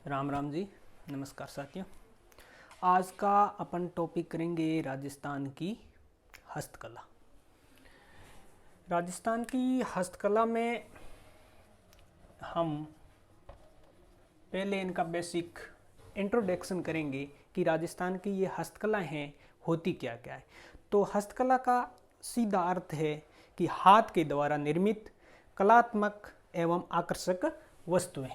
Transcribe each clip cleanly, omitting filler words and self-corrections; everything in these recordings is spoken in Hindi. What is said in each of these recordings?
राम राम जी। नमस्कार साथियों। आज का अपन टॉपिक करेंगे राजस्थान की हस्तकला। राजस्थान की हस्तकला में हम पहले इनका बेसिक इंट्रोडक्शन करेंगे कि राजस्थान की ये हस्तकलाएं हैं होती क्या क्या है। तो हस्तकला का सीधा अर्थ है कि हाथ के द्वारा निर्मित कलात्मक एवं आकर्षक वस्तुएं।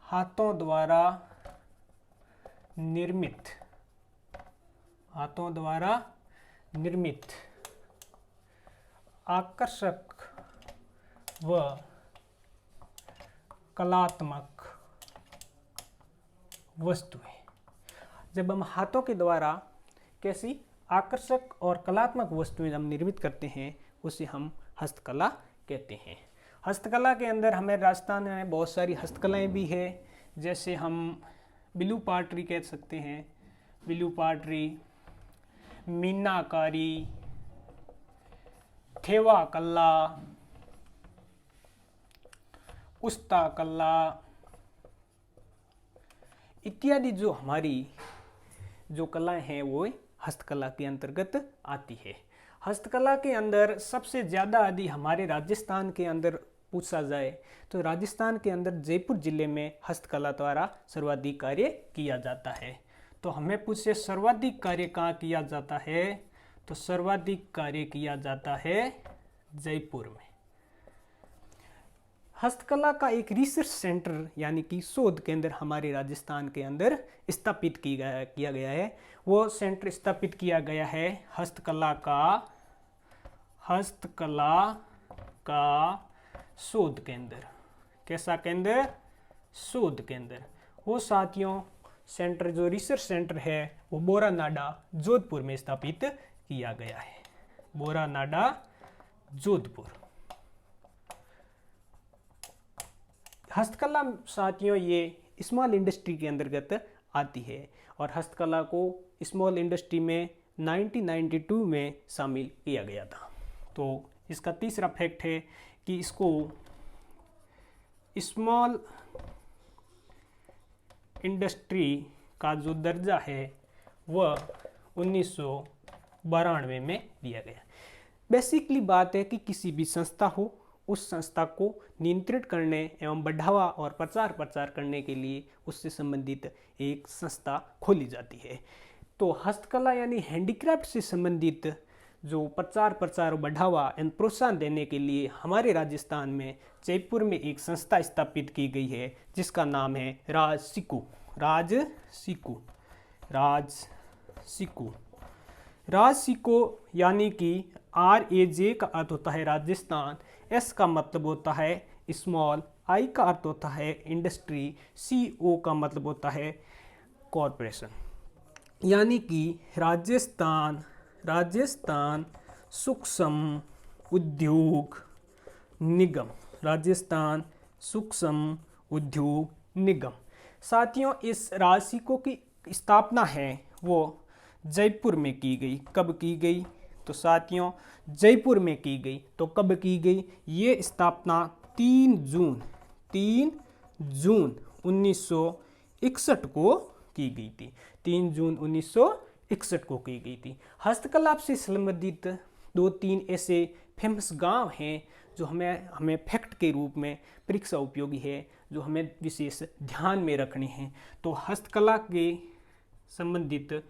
हाथों द्वारा निर्मित आकर्षक व कलात्मक वस्तुएं। जब हम हाथों के द्वारा कैसी आकर्षक और कलात्मक वस्तुएं हम निर्मित करते हैं उसे हम हस्तकला कहते हैं। हस्तकला के अंदर हमें राजस्थान में बहुत सारी हस्तकलाएं भी है, जैसे हम बिलू पाटरी कह सकते हैं। बिलू पाटरी, मीनाकारी, थेवा कला, उस्ता कला इत्यादि जो हमारी जो कलाएं हैं वो हस्तकला के अंतर्गत आती है। हस्तकला के अंदर सबसे ज़्यादा यदि हमारे राजस्थान के अंदर पूछा जाए तो राजस्थान के अंदर जयपुर जिले में हस्तकला द्वारा सर्वाधिक कार्य किया जाता है। तो हमें पूछे सर्वाधिक कार्य कहाँ किया जाता है, तो सर्वाधिक कार्य किया जाता है जयपुर में। हस्तकला का एक रिसर्च सेंटर यानी कि शोध केंद्र हमारे राजस्थान के अंदर स्थापित किया गया है। वो सेंटर स्थापित किया गया है हस्तकला का शोध केंद्र। कैसा केंद्र? शोध केंद्र। वो साथियों सेंटर जो रिसर्च सेंटर है वो बोरानाडा जोधपुर में स्थापित किया गया है। बोरानाडा जोधपुर। हस्तकला साथियों ये स्मॉल इंडस्ट्री के अंतर्गत आती है और हस्तकला को स्मॉल इंडस्ट्री में 1992 में शामिल किया गया था। तो इसका तीसरा फैक्ट है कि इसको स्मॉल इंडस्ट्री का जो दर्जा है वह 1992 में दिया गया। बेसिकली बात है कि किसी भी संस्था हो उस संस्था को नियंत्रित करने एवं बढ़ावा और प्रचार करने के लिए उससे संबंधित एक संस्था खोली जाती है। तो हस्तकला यानी हैंडीक्राफ्ट से संबंधित जो प्रचार और बढ़ावा एवं प्रोत्साहन देने के लिए हमारे राजस्थान में जयपुर में एक संस्था स्थापित की गई है जिसका नाम है राजसिको यानी कि RAJ का अर्थ होता है राजस्थान, S का मतलब होता है स्मॉल, I का अर्थ होता है इंडस्ट्री, CO का मतलब होता है कॉरपोरेशन। यानी कि राजस्थान सूक्ष्म उद्योग निगम। राजस्थान सूक्ष्म उद्योग निगम। साथियों इस राजसिको की स्थापना है वो जयपुर में की गई। कब की गई? तो साथियों जयपुर में की गई। तो कब की गई? ये स्थापना 3 जून 1961 को की गई थी। 3 जून 1961 को की गई थी। हस्तकला से संबंधित 2-3 ऐसे फेमस गांव हैं जो हमें फैक्ट के रूप में परीक्षा उपयोगी है, जो हमें विशेष ध्यान में रखने हैं। तो हस्तकला के संबंधित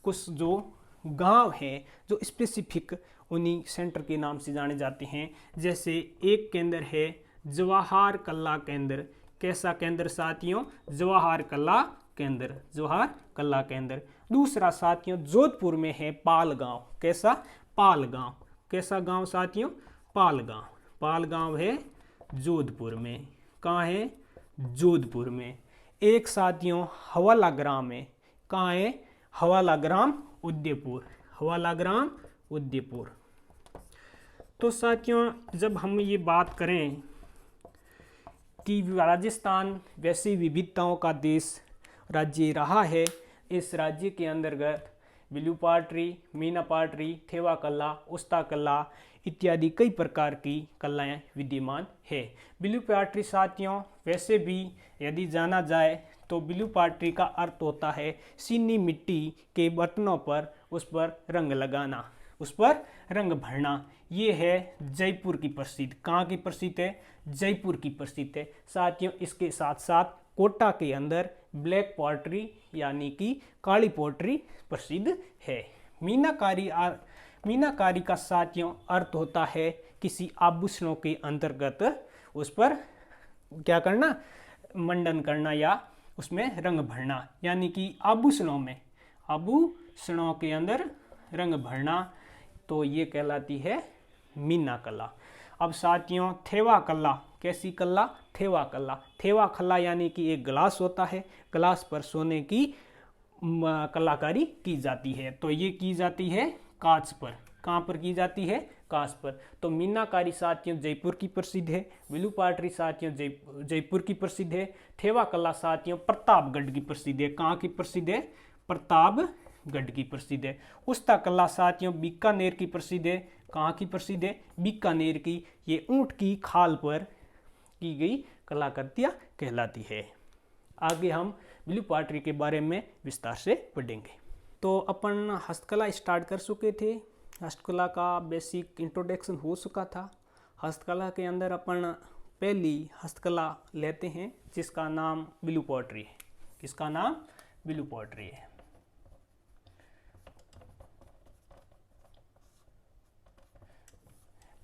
कुछ जो गांव हैं जो स्पेसिफिक उन्हीं सेंटर के नाम से जाने जाते हैं। जैसे एक केंद्र है जवाहर कला केंद्र। कैसा केंद्र साथियों? जवाहर कला केंद्र। दूसरा साथियों जोधपुर में है पालगांव। कैसा? पालगांव। कैसा गांव साथियों? पालगांव है जोधपुर में। कहाँ है? जोधपुर में। एक साथियों हवाला ग्राम है। कहाँ है? हवाला ग्राम उदयपुर। तो साथियों जब हम ये बात करें कि राजस्थान वैसी विविधताओं का देश राज्य रहा है, इस राज्य के अंतर्गत बिलू पाटरी, मीना पाटरी, थेवा कला, उस्ता कला इत्यादि कई प्रकार की कलाएं विद्यमान है। बिलू पाटरी साथियों वैसे भी यदि जाना जाए तो बिलू पाटरी का अर्थ होता है चीनी मिट्टी के बर्तनों पर उस पर रंग लगाना, उस पर रंग भरना। ये है जयपुर की प्रसिद्ध। कहाँ की प्रसिद्ध है? जयपुर की प्रसिद्ध है साथियों। इसके साथ साथ कोटा के अंदर ब्लैक पॉटरी यानी कि काली पॉटरी प्रसिद्ध है। मीनाकारी का साथियों अर्थ होता है किसी आभूषणों के अंतर्गत उस पर क्या करना, मंडन करना या उसमें रंग भरना, यानी कि आभूषणों के अंदर रंग भरना, तो ये कहलाती है मीना कला। अब साथियों थेवा कला, कैसी कला? थेवा कला। थेवा कला यानी कि एक ग्लास होता है, ग्लास पर सोने की कलाकारी की जाती है, तो ये की जाती है कांच पर। कहाँ पर की जाती है? कांच पर। तो मीनाकारी साथियों जयपुर की प्रसिद्ध है, बिलू पाटरी साथियों जयपुर की प्रसिद्ध है, थेवा कला साथियों प्रतापगढ़ की प्रसिद्ध है। कहाँ की प्रसिद्ध है? प्रतापगढ़ की प्रसिद्ध है। उस्ता कला साथियों बीकानेर की प्रसिद्ध है। कहाँ की प्रसिद्ध है? बीकानेर की। ये ऊंट की खाल पर की गई कलाकृतियाँ कहलाती है। आगे हम बिलू पाटरी के बारे में विस्तार से पढ़ेंगे। तो अपन हस्तकला स्टार्ट कर चुके थे, हस्तकला का बेसिक इंट्रोडक्शन हो चुका था। हस्तकला के अंदर अपन पहली हस्तकला लेते हैं जिसका नाम बिलू पॉटरी है। किसका नाम? बिलू पॉटरी है।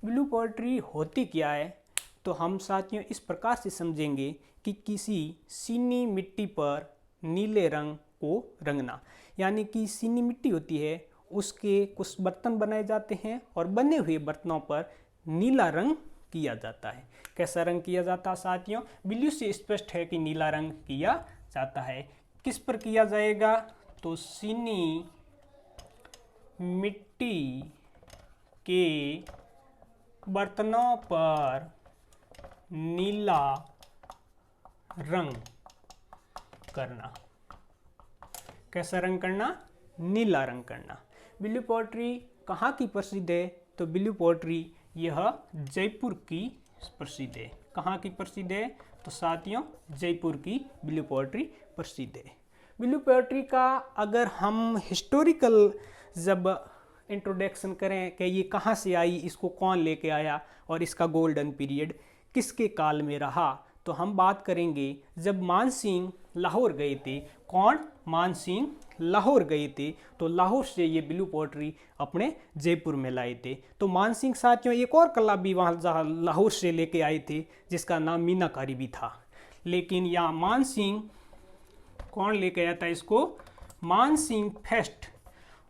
बिलू पॉटरी होती क्या है? तो हम साथियों इस प्रकार से समझेंगे कि किसी चीनी मिट्टी पर नीले रंग को रंगना, यानी कि चीनी मिट्टी होती है उसके कुछ बर्तन बनाए जाते हैं और बने हुए बर्तनों पर नीला रंग किया जाता है। कैसा रंग किया जाता है साथियों? बिल्ली से स्पष्ट है कि नीला रंग किया जाता है। किस पर किया जाएगा? तो चीनी मिट्टी के बर्तनों पर नीला रंग करना। कैसा रंग करना? नीला रंग करना। बिलू पॉटरी कहाँ की प्रसिद्ध है? तो बिलू पॉटरी यह जयपुर की प्रसिद्ध है। कहाँ की प्रसिद्ध है? तो साथियों जयपुर की बिलू पॉटरी प्रसिद्ध है। बिलू पॉटरी का अगर हम हिस्टोरिकल जब इंट्रोडक्शन करें कि ये कहाँ से आई, इसको कौन लेके आया और इसका गोल्डन पीरियड किसके काल में रहा, तो हम बात करेंगे जब मानसिंह लाहौर गए थे। कौन? मानसिंह लाहौर गए थे, तो लाहौर से ये बिलू पॉटरी अपने जयपुर में लाए थे। तो मानसिंह साथियों एक और कला भी वहाँ लाहौर से लेके आए थे जिसका नाम मीनाकारी भी था। लेकिन यहाँ मानसिंह कौन लेके आया था इसको? मानसिंह फर्स्ट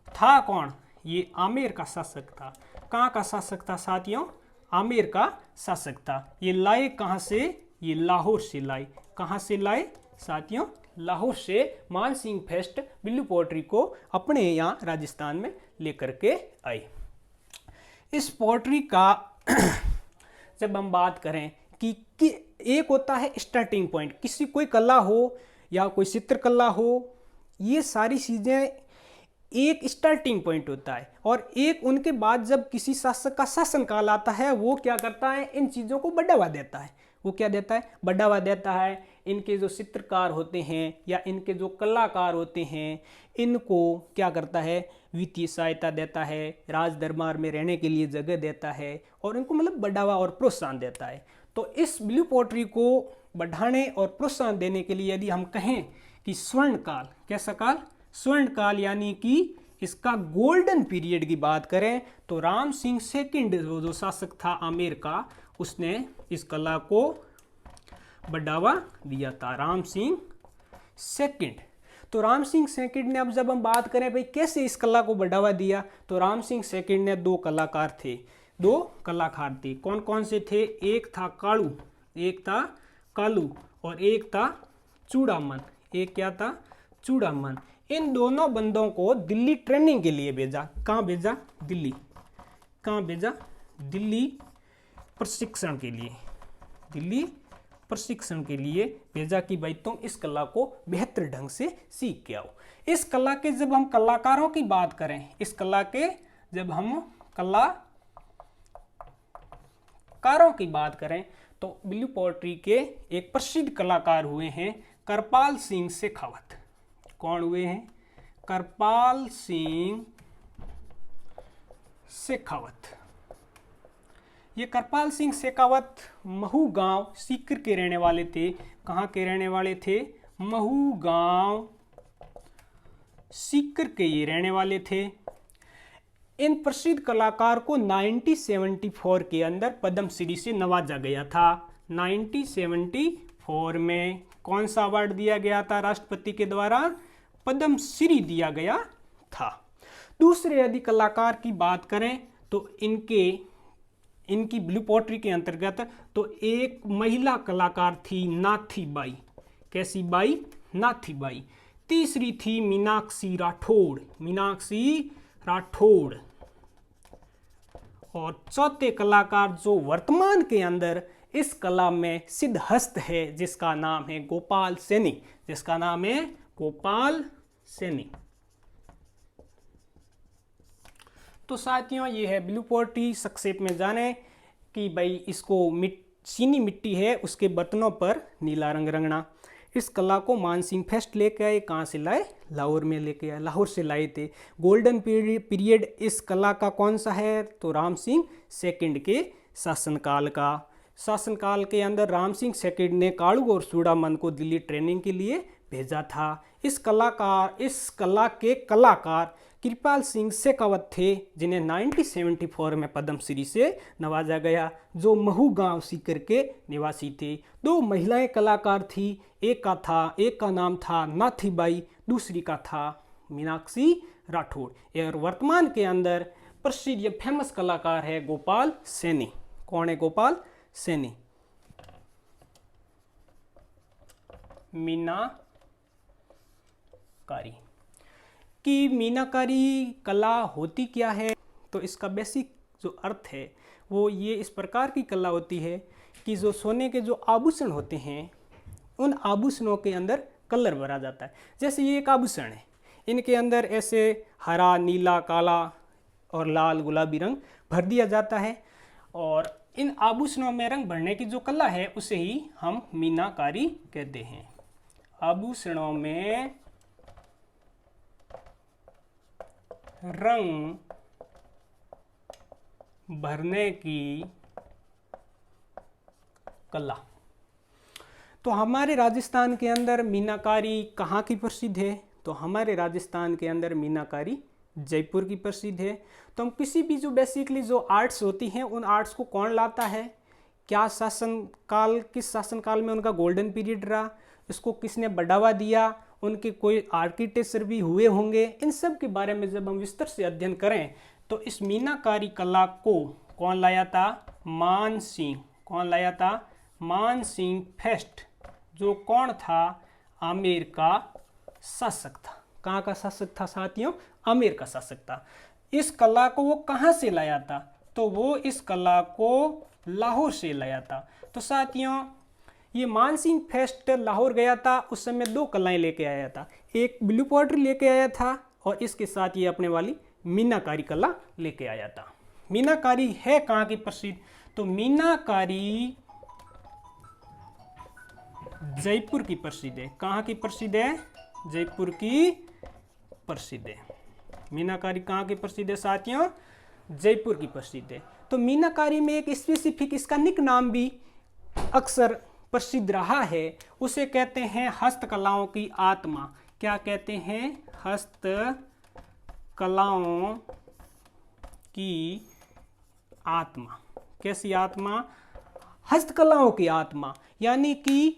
था कौन? ये आमेर का शासक था। कहाँ का शासक था साथियों? आमेर का शासक था। ये लाए कहाँ से? ये लाहौर से लाए। कहाँ से लाए साथियों? लाहौर से मानसिंह फर्स्ट बिलू पॉटरी को अपने यहाँ राजस्थान में लेकर के आए। इस पॉटरी का जब हम बात करें कि एक होता है स्टार्टिंग पॉइंट, किसी कोई कला हो या कोई चित्रकला हो, ये सारी चीज़ें एक स्टार्टिंग पॉइंट होता है, और एक उनके बाद जब किसी शासक का शासनकाल आता है वो क्या करता है? इन चीज़ों को बढ़ावा देता है। वो क्या देता है? बढ़ावा देता है। इनके जो चित्रकार होते हैं या इनके जो कलाकार होते हैं इनको क्या करता है? वित्तीय सहायता देता है, राज दरबार में रहने के लिए जगह देता है और इनको मतलब बढ़ावा और प्रोत्साहन देता है। तो इस बिलू पॉटरी को बढ़ाने और प्रोत्साहन देने के लिए यदि हम कहें कि स्वर्ण काल, कैसा काल? स्वर्ण काल, यानी कि इसका गोल्डन पीरियड की बात करें तो राम सिंह सेकंड जो शासक था आमेर का, उसने इस कला को बढ़ावा दिया था। राम सिंह सेकंड। तो राम सिंह सेकंड ने, अब जब हम बात करें भाई कैसे इस कला को बढ़ावा दिया, तो राम सिंह सेकंड ने दो कलाकार थे। कौन कौन से थे? एक था कालू और एक था चूड़ामन। एक क्या था? चूड़ामन। इन दोनों बंदों को दिल्ली ट्रेनिंग के लिए भेजा। कहाँ भेजा? दिल्ली। कहाँ भेजा? दिल्ली प्रशिक्षण के लिए। दिल्ली प्रशिक्षण के लिए भेजा कि भाई तुम इस कला को बेहतर ढंग से सीख के आओ। इस कला के जब हम कलाकारों की बात करें, इस कला के जब हम कलाकारों की बात करें तो ब्लू पोएट्री के एक प्रसिद्ध कलाकार हुए हैं कृपाल सिंह शेखावत। कौन हुए हैं? कृपाल सिंह शेखावत। ये कृपाल सिंह शेखावत महू गांव सीकर के रहने वाले थे। कहाँ के रहने वाले थे? महू गांव सीकर के ये रहने वाले थे। इन प्रसिद्ध कलाकार को 1974 के अंदर पद्मश्री से नवाजा गया था। 1974 में कौन सा अवार्ड दिया गया था? राष्ट्रपति के द्वारा पद्मश्री दिया गया था। दूसरे यदि कलाकार की बात करें तो इनकी ब्लू पोएट्री के अंतर्गत तो एक महिला कलाकार थी नाथीबाई। कैसी बाई? नाथीबाई। तीसरी थी मीनाक्षी राठौड़। मीनाक्षी राठौड़। और चौथे कलाकार जो वर्तमान के अंदर इस कला में सिद्धहस्त है, जिसका नाम है गोपाल सैनी। जिसका नाम है गोपाल सैनी। तो साथियों ये है ब्लू पोएट्री। संक्षेप में जाने कि भाई इसको चीनी मिट्टी है उसके बर्तनों पर नीला रंग रंगना। इस कला को मानसिंह फेस्ट लेके आए। कहाँ से लाए? लाहौर में लेके आए, लाहौर से लाए थे। गोल्डन पीरियड इस कला का कौन सा है? तो राम सिंह सेकंड के शासनकाल का। शासनकाल के अंदर राम सिंह सेकंड ने कालू और चूड़ामन को दिल्ली ट्रेनिंग के लिए भेजा था। इस कला के कलाकार कृपाल सिंह शेखावत थे, जिन्हें 1974 में पद्मश्री से नवाजा गया, जो महू गांव सीकर के निवासी थे। दो महिलाएं कलाकार थी। एक का नाम था नाथीबाई, दूसरी का था मीनाक्षी राठौड़। और वर्तमान के अंदर प्रसिद्ध या फेमस कलाकार है गोपाल सैनी। कौन है? गोपाल सैनी। मीनाकारी की मीनाकारी कला होती क्या है? तो इसका बेसिक जो अर्थ है वो ये इस प्रकार की कला होती है कि जो सोने के जो आभूषण होते हैं उन आभूषणों के अंदर कलर भरा जाता है। जैसे ये एक आभूषण है, इनके अंदर ऐसे हरा, नीला, काला और लाल, गुलाबी रंग भर दिया जाता है। और इन आभूषणों में रंग भरने की जो कला है उसे ही हम मीनाकारी कहते हैं। आभूषणों में रंग भरने की कला। तो हमारे राजस्थान के अंदर मीनाकारी कहाँ की प्रसिद्ध है? तो हमारे राजस्थान के अंदर मीनाकारी जयपुर की प्रसिद्ध है। तो हम किसी भी जो बेसिकली जो आर्ट्स होती हैं उन आर्ट्स को कौन लाता है? किस शासनकाल में उनका गोल्डन पीरियड रहा, इसको किसने बढ़ावा दिया, उनके कोई आर्किटेक्चर भी हुए होंगे। इन सब के बारे में जब हम विस्तार से अध्ययन करें तो इस मीनाकारी कला को कौन लाया था? मान सिंह। कौन लाया था? मान सिंह फेस्ट, जो कौन था? आमेर का शासक था। कहाँ का शासक था साथियों? आमेर का शासक था। इस कला को वो कहाँ से लाया था? तो वो इस कला को लाहौर से लाया था। तो साथियों ये मानसिंह फेस्ट लाहौर गया था, उस समय दो कलाएं लेके आया था। एक ब्लू पोएट्री लेके आया था और इसके साथ ये अपने वाली मीनाकारी कला लेके आया था। मीनाकारी है कहाँ की प्रसिद्ध? तो मीनाकारी जयपुर की प्रसिद्ध है। कहाँ की प्रसिद्ध है? जयपुर की प्रसिद्ध है। मीनाकारी कहाँ की प्रसिद्ध है साथियों? जयपुर की प्रसिद्ध है। तो मीनाकारी में एक स्पेसिफिक इसका निक नाम भी अक्सर प्रसिद्ध रहा है, उसे कहते हैं हस्तकलाओं की आत्मा। क्या कहते हैं? हस्तकलाओं की आत्मा। कैसी आत्मा? हस्तकलाओं की आत्मा, यानी कि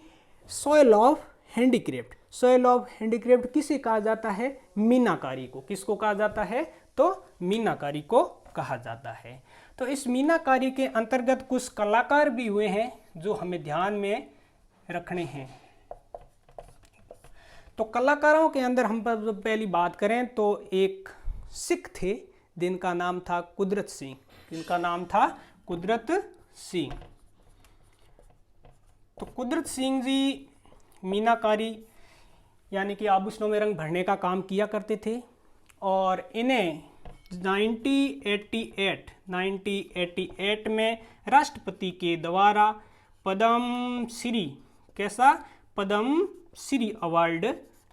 soil of handicraft. Soil of handicraft किसे कहा जाता है? मीनाकारी को। किसको कहा जाता है? तो मीनाकारी को कहा जाता है। तो इस मीनाकारी के अंतर्गत कुछ कलाकार भी हुए हैं जो हमें ध्यान में रखने हैं। तो कलाकारों के अंदर हम पहली बात करें तो एक सिख थे जिनका नाम था कुदरत सिंह। जिनका नाम था कुदरत सिंह। तो कुदरत सिंह जी मीनाकारी यानी कि आभूषणों में रंग भरने का काम किया करते थे और इन्हें 1988 में राष्ट्रपति के द्वारा पद्म श्री कैसा पद्म श्री अवार्ड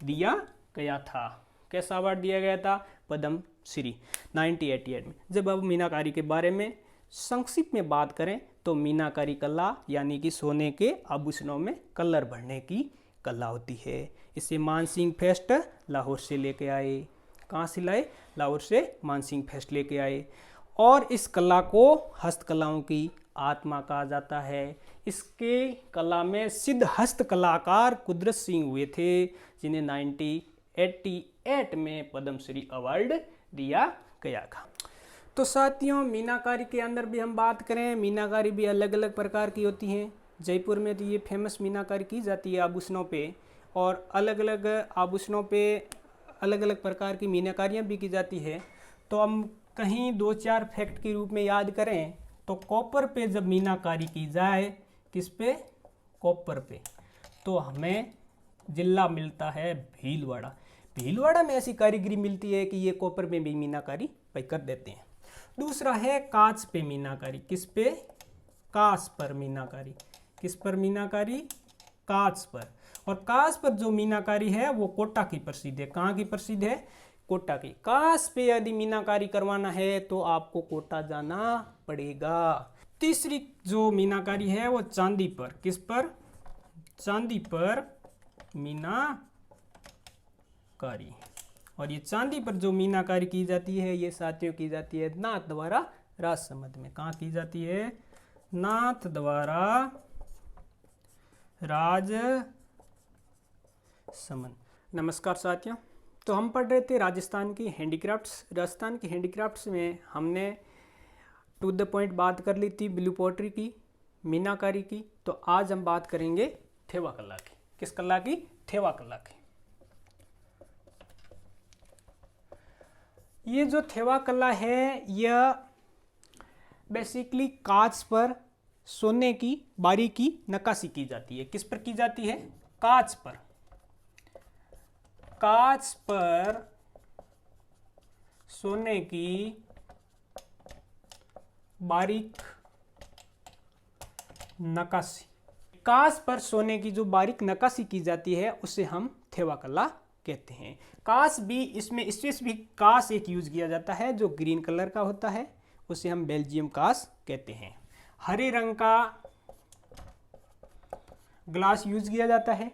दिया गया था। कैसा अवार्ड दिया गया था? पद्म श्री 1988 में। जब अब मीनाकारी के बारे में संक्षिप्त में बात करें तो मीनाकारी कला यानी कि सोने के आभूषणों में कलर भरने की कला होती है। इसे मानसिंह फेस्ट लाहौर से लेके आए। कहाँ से लाए? लाहौर से मानसिंह फेस्ट लेके आए और इस कला को हस्तकलाओं की आत्मा कहा जाता है। इसके कला में सिद्ध हस्त कलाकार कुदरत सिंह हुए थे जिन्हें 1988 में पद्मश्री अवार्ड दिया गया था। तो साथियों, मीनाकारी के अंदर भी हम बात करें, मीनाकारी भी अलग अलग प्रकार की होती हैं। जयपुर में तो ये फेमस मीनाकारी की जाती है आभूषणों पे और अलग अलग आभूषणों पे अलग अलग प्रकार की मीनाकारियाँ भी की जाती है। तो हम कहीं 2-4 फैक्ट के रूप में याद करें तो कॉपर पे जब मीनाकारी की जाए, किस पे? कॉपर पे, तो हमें जिला मिलता है भीलवाड़ा। भीलवाड़ा में ऐसी कारीगरी मिलती है कि ये कॉपर में भी मीनाकारी भाई कर देते हैं। दूसरा है कांच पे मीनाकारी। किस पे? कांच पर मीनाकारी। किस पर मीनाकारी? कांच पर। और कांच पर जो मीनाकारी है वो कोटा की प्रसिद्ध है। कहाँ की प्रसिद्ध है? कोटा की। कांच पे यदि मीनाकारी करवाना है तो आपको कोटा जाना पड़ेगा। तीसरी जो मीनाकारी है वो चांदी पर। किस पर? चांदी पर मीनाकारी। और ये चांदी पर जो मीनाकारी की जाती है ये साथियों की जाती है नाथ द्वारा राजसमंद में। कहाँ की जाती है? नाथ द्वारा राजसमंद। नमस्कार साथियों, तो हम पढ़ रहे थे राजस्थान की हैंडीक्राफ्ट्स। राजस्थान की हैंडीक्राफ्ट्स में हमने टू द पॉइंट बात कर ली थी ब्लू पॉटरी की, मीनाकारी की। तो आज हम बात करेंगे थेवा कला की। किस कला की? थेवा कला की। ये जो थेवा कला है यह बेसिकली कांच पर सोने की बारीकी नक्काशी की जाती है। किस पर की जाती है? कांच पर। कांच पर सोने की बारीक नक्काशी। कांच पर सोने की जो बारीक नक्काशी की जाती है उसे हम थेवा कला कहते हैं। कांच भी, इसमें स्पेसिफिक कांच एक यूज किया जाता है जो ग्रीन कलर का होता है, उसे हम बेल्जियम कांच कहते हैं। हरे रंग का ग्लास यूज किया जाता है।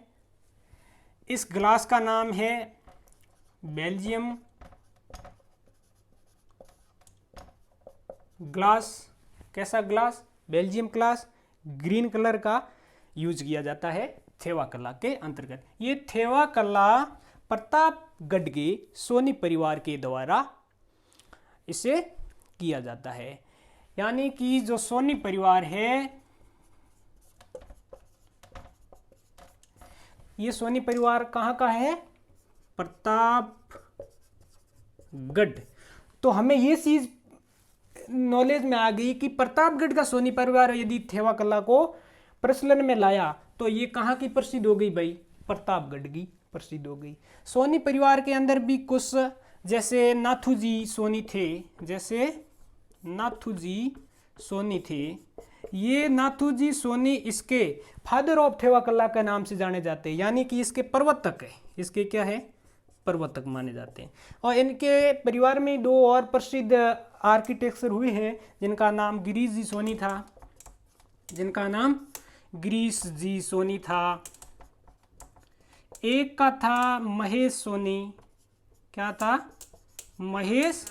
इस ग्लास का नाम है बेल्जियम ग्लास। कैसा glass? Belgium glass. Green colour का यूज किया जाता है थेवा कला के अंतर्गत। ये थेवा कला प्रतापगढ़ के सोनी परिवार के द्वारा इसे किया जाता है। यानी कि जो सोनी परिवार है, ये सोनी परिवार कहाँ का है? प्रतापगढ़। तो हमें ये चीज नॉलेज में आ गई कि प्रतापगढ़ का सोनी परिवार यदि थेवा कला को प्रचलन में लाया तो ये कहाँ की प्रसिद्ध हो गई भाई? प्रतापगढ़ की प्रसिद्ध हो गई। सोनी परिवार के अंदर भी कुछ जैसे नाथूजी सोनी थे, जैसे नाथूजी सोनी थे। ये नाथूजी सोनी इसके फादर ऑफ थेवा कला के नाम से जाने जाते हैं, यानी कि इसके प्रवर्तक है। इसके क्या है? प्रवर्तक माने जाते हैं। और इनके परिवार में 2 और प्रसिद्ध आर्किटेक्चर हुए हैं जिनका नाम गिरीश जी सोनी था। जिनका नाम गिरीश जी सोनी था। एक का था महेश सोनी। क्या था? महेश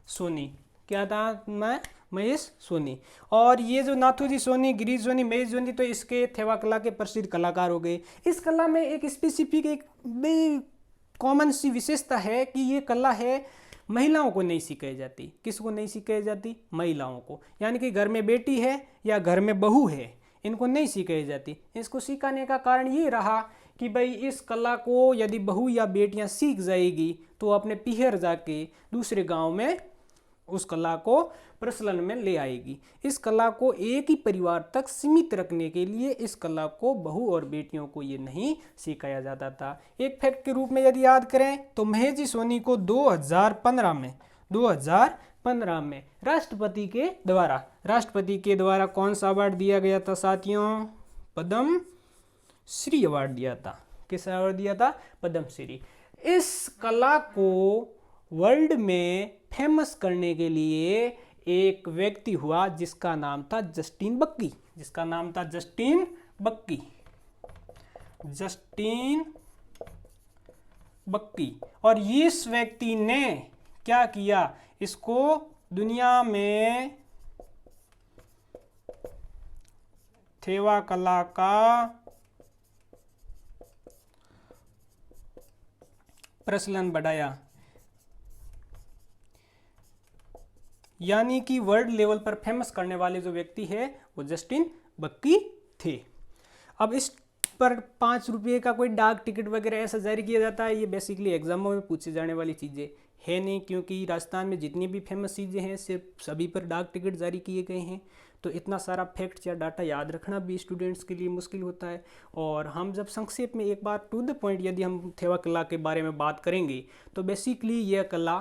सोनी। क्या था? महेश सोनी। और ये जो नाथूजी सोनी, गिरीश सोनी, महेश सोनी, तो इसके थेवा कला के प्रसिद्ध कलाकार हो गए। इस कला में एक स्पेसिफिक, एक कॉमन सी विशेषता है कि ये कला है महिलाओं को नहीं सिखाई जाती। किसको नहीं सिखाई जाती? महिलाओं को। यानी कि घर में बेटी है या घर में बहू है, इनको नहीं सिखाई जाती। इसको सिखाने का कारण ये रहा कि भाई इस कला को यदि बहू या बेटियां सीख जाएगी तो अपने पीहर जाके दूसरे गांव में उस कला को प्रचलन में ले आएगी। इस कला को एक ही परिवार तक सीमित रखने के लिए इस कला को बहू और बेटियों को ये नहीं सिखाया जाता था। एक फैक्ट के रूप में यदि याद करें तो महेश सोनी को 2015 में राष्ट्रपति के द्वारा कौन सा अवार्ड दिया गया था साथियों? पद्म श्री अवार्ड दिया था। किस अवार्ड दिया था? पद्म श्री। इस कला को वर्ल्ड में फेमस करने के लिए एक व्यक्ति हुआ जिसका नाम था जस्टिन बक्की। और इस व्यक्ति ने क्या किया? इसको दुनिया में थेवा कला का प्रचलन बढ़ाया, यानी कि वर्ल्ड लेवल पर फेमस करने वाले जो व्यक्ति है वो जस्टिन बक्की थे। अब इस पर 5 रुपये का कोई डाक टिकट वगैरह ऐसा जारी किया जाता है। ये बेसिकली एग्जामों में पूछे जाने वाली चीज़ें है नहीं, क्योंकि राजस्थान में जितनी भी फेमस चीज़ें हैं सिर्फ सभी पर डाक टिकट जारी किए गए हैं। तो इतना सारा फैक्ट या डाटा याद रखना भी स्टूडेंट्स के लिए मुश्किल होता है। और हम जब संक्षेप में एक बार टू द पॉइंट यदि हम थेवा कला के बारे में बात करेंगे तो बेसिकली यह कला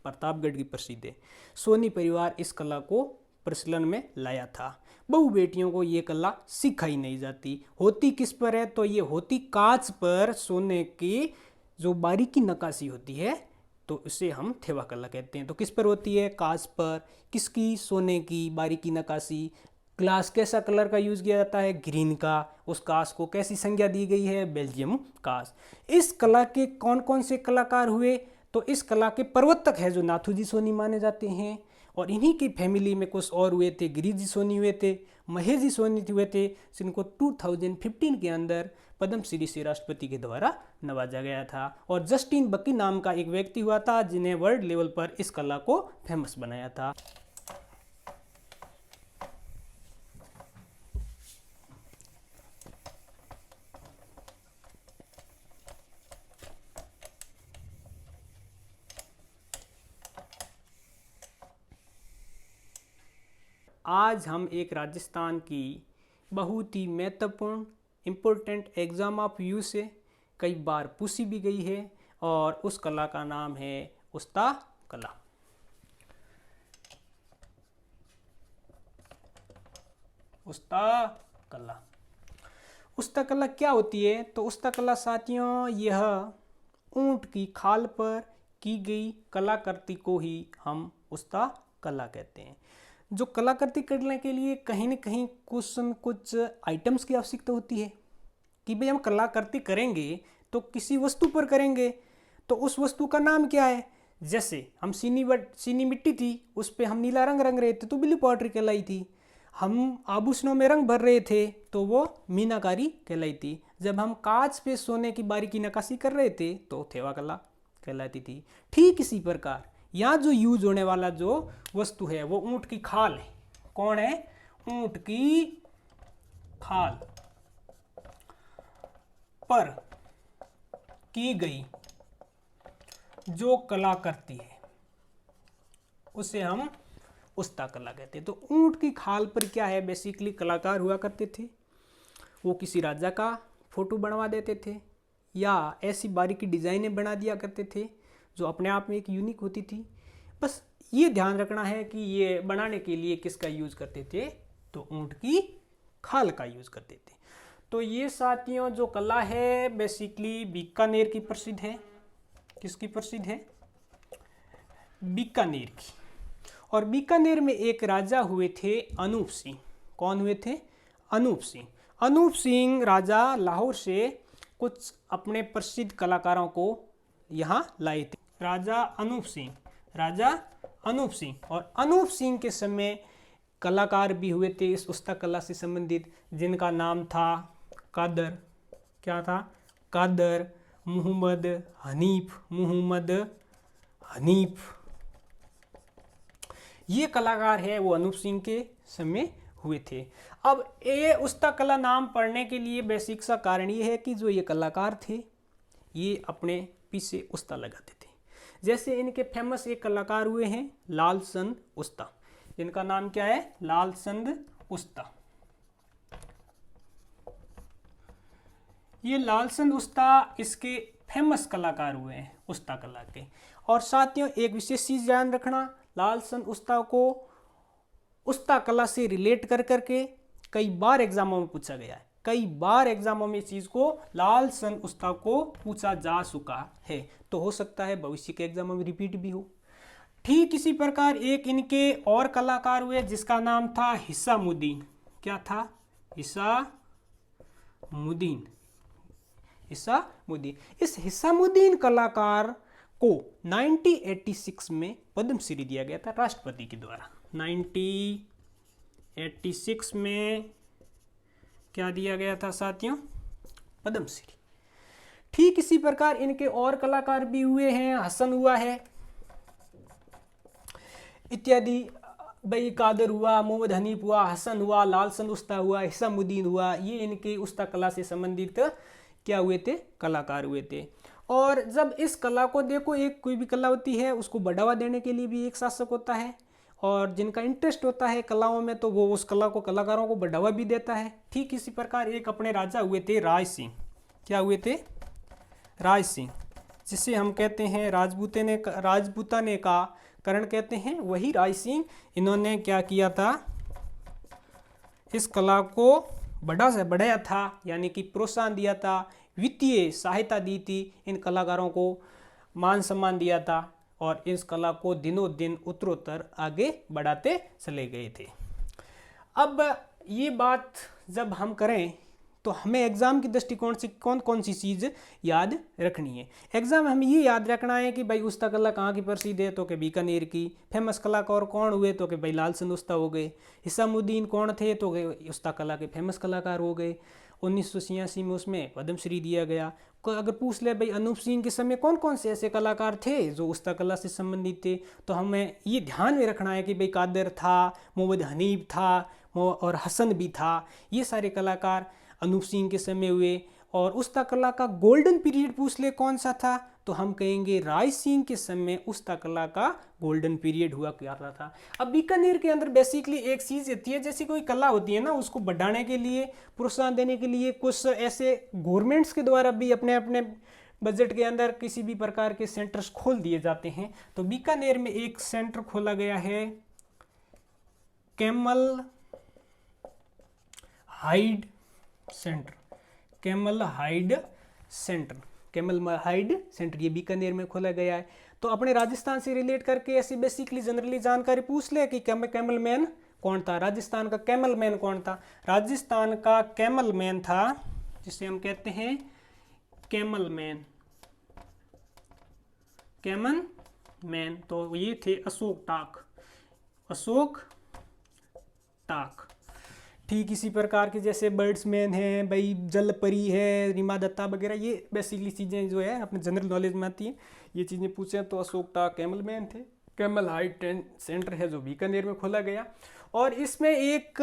प्रतापगढ़ की प्रसिद्ध है। सोनी परिवार इस कला को प्रचलन में लाया था। बहु बेटियों को ये कला सिखाई नहीं जाती। होती किस पर है? तो ये होती कांच पर सोने की जो बारीकी नक्काशी होती है तो इसे हम थेवा कला कहते हैं। तो किस पर होती है? कांच पर। किसकी? सोने की बारीकी नक्काशी। ग्लास कैसा कलर का यूज किया जाता है? ग्रीन का। उस कांच को कैसी संज्ञा दी गई है? बेल्जियम कांच। इस कला के कौन कौन से कलाकार हुए? तो इस कला के प्रवर्तक है जो नाथूजी सोनी माने जाते हैं, और इन्हीं की फैमिली में कुछ और हुए थे। गिरिजी सोनी हुए थे, महेश जी सोनी हुए थे, जिनको 2015 के अंदर पद्मश्री से राष्ट्रपति के द्वारा नवाजा गया था। और जस्टिन बक्की नाम का एक व्यक्ति हुआ था जिन्हें वर्ल्ड लेवल पर इस कला को फेमस बनाया था। आज हम एक राजस्थान की बहुत ही महत्वपूर्ण इम्पोर्टेंट एग्जाम ऑफ यू से कई बार पूछी भी गई है, और उस कला का नाम है उस्ता कला। उस्ता कला क्या होती है? तो उस्ता कला साथियों यह ऊंट की खाल पर की गई कलाकृति को ही हम उस्ता कला कहते हैं। जो कलाकृति करने के लिए कहीं न कहीं कुछ आइटम्स की आवश्यकता होती है कि भाई हम कलाकृति करेंगे तो किसी वस्तु पर करेंगे, तो उस वस्तु का नाम क्या है? जैसे हम चीनी मिट्टी थी उस पर हम नीला रंग रंग रहे थे तो ब्लू पॉटरी कहलाई थी। हम आभूषणों में रंग भर रहे थे तो वो मीनाकारी कहलाई थी। जब हम कांच पे सोने की बारीकी नक्काशी कर रहे थे तो थेवा कला कहलाती थी। ठीक इसी प्रकार यहाँ जो यूज होने वाला जो वस्तु है वो ऊंट की खाल है। कौन है? ऊंट की खाल पर की गई जो कलाकृति है उसे हम उस्ता कला कहते हैं। तो ऊंट की खाल पर क्या है? बेसिकली कलाकार हुआ करते थे, वो किसी राजा का फोटो बनवा देते थे या ऐसी बारीकी डिजाइनें बना दिया करते थे जो अपने आप में एक यूनिक होती थी। बस ये ध्यान रखना है कि ये बनाने के लिए किसका यूज करते थे? तो ऊंट की खाल का यूज करते थे। तो ये साथियों जो कला है बेसिकली बीकानेर की प्रसिद्ध है। किसकी प्रसिद्ध है? बीकानेर की। और बीकानेर में एक राजा हुए थे अनूप सिंह। कौन हुए थे? अनूप सिंह। अनूप सिंह राजा लाहौर से कुछ अपने प्रसिद्ध कलाकारों को यहाँ लाए थे। राजा अनूप सिंह और अनूप सिंह के समय कलाकार भी हुए थे इस उस्ता कला से संबंधित, जिनका नाम था कादर। क्या था? कादर मोहम्मद हनीफ। ये कलाकार है वो अनूप सिंह के समय हुए थे। अब ये उस्ता कला नाम पढ़ने के लिए बेसिक सा कारण ये है कि जो ये कलाकार थे ये अपने पीछे उस्ता लगाते थे। जैसे इनके फेमस एक कलाकार हुए हैं लालचंद उस्ता, जिनका नाम क्या है, लालचंद उस्ता। ये लालचंद उस्ता इसके फेमस कलाकार हुए हैं उस्ता कला के। और साथियों एक विशेष चीज ध्यान रखना, लालचंद उस्ता को उस्ता कला से रिलेट कर करके कई बार एग्जामों में पूछा गया है, कई बार एग्जामों में इस चीज को लालचंद उस्ता को पूछा जा चुका है, तो हो सकता है भविष्य के एग्जामों में रिपीट भी हो। ठीक इसी प्रकार एक इनके और कलाकार हुए जिसका नाम था हिसामुद्दीन। क्या था, हिसामुद्दीन। इस हिसामुद्दीन कलाकार को 1986 में पद्मश्री दिया गया था राष्ट्रपति के द्वारा। 1986 में क्या दिया गया था साथियों, पद्मश्री। ठीक इसी प्रकार इनके और कलाकार भी हुए हैं, हसन हुआ है इत्यादि, भाई कादर हुआ, मोहम्मद हनीफ हुआ, हसन हुआ, लालचंद उस्ता हुआ, हिसामुद्दीन हुआ, ये इनके उस्ता कला से संबंधित क्या हुए थे, कलाकार हुए थे। और जब इस कला को देखो, एक कोई भी कला होती है उसको बढ़ावा देने के लिए भी एक शासक होता है, और जिनका इंटरेस्ट होता है कलाओं में तो वो उस कला को, कलाकारों को बढ़ावा भी देता है। ठीक इसी प्रकार एक अपने राजा हुए थे राज सिंह। क्या हुए थे, राज सिंह, जिसे हम कहते हैं राजपूताने का करण कहते हैं, वही राज सिंह। इन्होंने क्या किया था, इस कला को बढ़ाया था, यानी कि प्रोत्साहन दिया था, वित्तीय सहायता दी थी, इन कलाकारों को मान सम्मान दिया था, और इस कला को दिनों दिन उत्तरोत्तर आगे बढ़ाते चले गए थे। अब ये बात जब हम करें तो हमें एग्जाम की दृष्टिकोण से कौन कौन सी चीज़ याद रखनी है। एग्जाम हमें ये याद रखना है कि भाई उस्ता कला कहाँ की प्रसिद्ध है, तो कि बीकानेर की। फेमस कलाकार कौन हुए, तो कि भाई लालचंद उस्ता हो गए। हिसामुद्दीन कौन थे, तो कि उस्ता कला के फेमस कलाकार हो गए। 1986 में उसमें पद्मश्री दिया गया। अगर पूछ ले भाई अनूप सिंह के समय कौन कौन से ऐसे कलाकार थे जो उस्ता कला से संबंधित थे, तो हमें ये ध्यान में रखना है कि भाई कादर था, मोहम्मद हनीफ था, और हसन भी था। ये सारे कलाकार अनूप सिंह के समय हुए। और उस्ता कला का गोल्डन पीरियड पूछ ले कौन सा था, तो हम कहेंगे राज सिंह के समय उस्ता कला का गोल्डन पीरियड हुआ करता था। अब बीकानेर के अंदर बेसिकली एक चीज़ होती है, जैसी कोई कला होती है ना, उसको बढ़ाने के लिए, प्रोत्साहन देने के लिए कुछ ऐसे गवर्नमेंट्स के द्वारा भी अपने अपने बजट के अंदर किसी भी प्रकार के सेंटर्स खोल दिए जाते हैं। तो बीकानेर में एक सेंटर खोला गया है, camel hide centre. Camel hide centre ये बीकानेर में खोला गया है। तो अपने राजस्थान से रिलेट करके ऐसी बेसिकली जनरली जानकारी पूछ ले कि कैमल मैन कौन था, राजस्थान का कैमल मैन कौन था। राजस्थान का कैमल मैन था जिसे हम कहते हैं कैमल मैन, तो ये थे अशोक टाक। ठीक इसी प्रकार के जैसे बर्ड्समैन है, भाई जलपरी है, रीमा दत्ता वगैरह, ये बेसिकली चीज़ें जो है अपने जनरल नॉलेज में आती हैं। ये चीज़ें पूछे तो अशोक टाक कैमल मैन थे। कैमल हाइट सेंटर है जो बीकानेर में खोला गया। और इसमें एक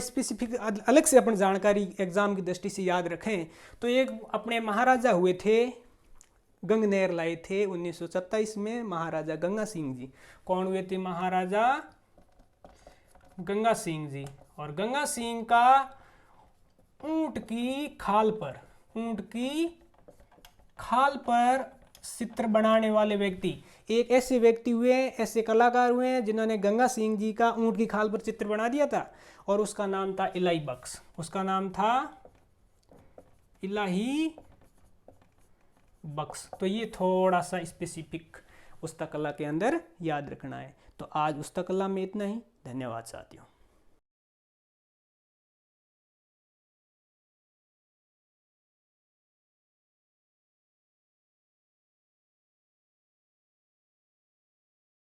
स्पेसिफिक अलग से अपन जानकारी एग्जाम की दृष्टि से याद रखें तो एक अपने महाराजा हुए थे, गंगनेर लाए थे 1927 में, महाराजा गंगा सिंह जी। कौन हुए थे, महाराजा गंगा सिंह जी। और गंगा सिंह का ऊंट की खाल पर चित्र बनाने वाले व्यक्ति, एक ऐसे व्यक्ति हुए, ऐसे कलाकार हुए हैं जिन्होंने गंगा सिंह जी का ऊंट की खाल पर चित्र बना दिया था, और उसका नाम था इलाही बख्श। तो ये थोड़ा सा स्पेसिफिक उस्ता कला के अंदर याद रखना है। तो आज उस्ता कला में इतना ही। धन्यवाद साथियों।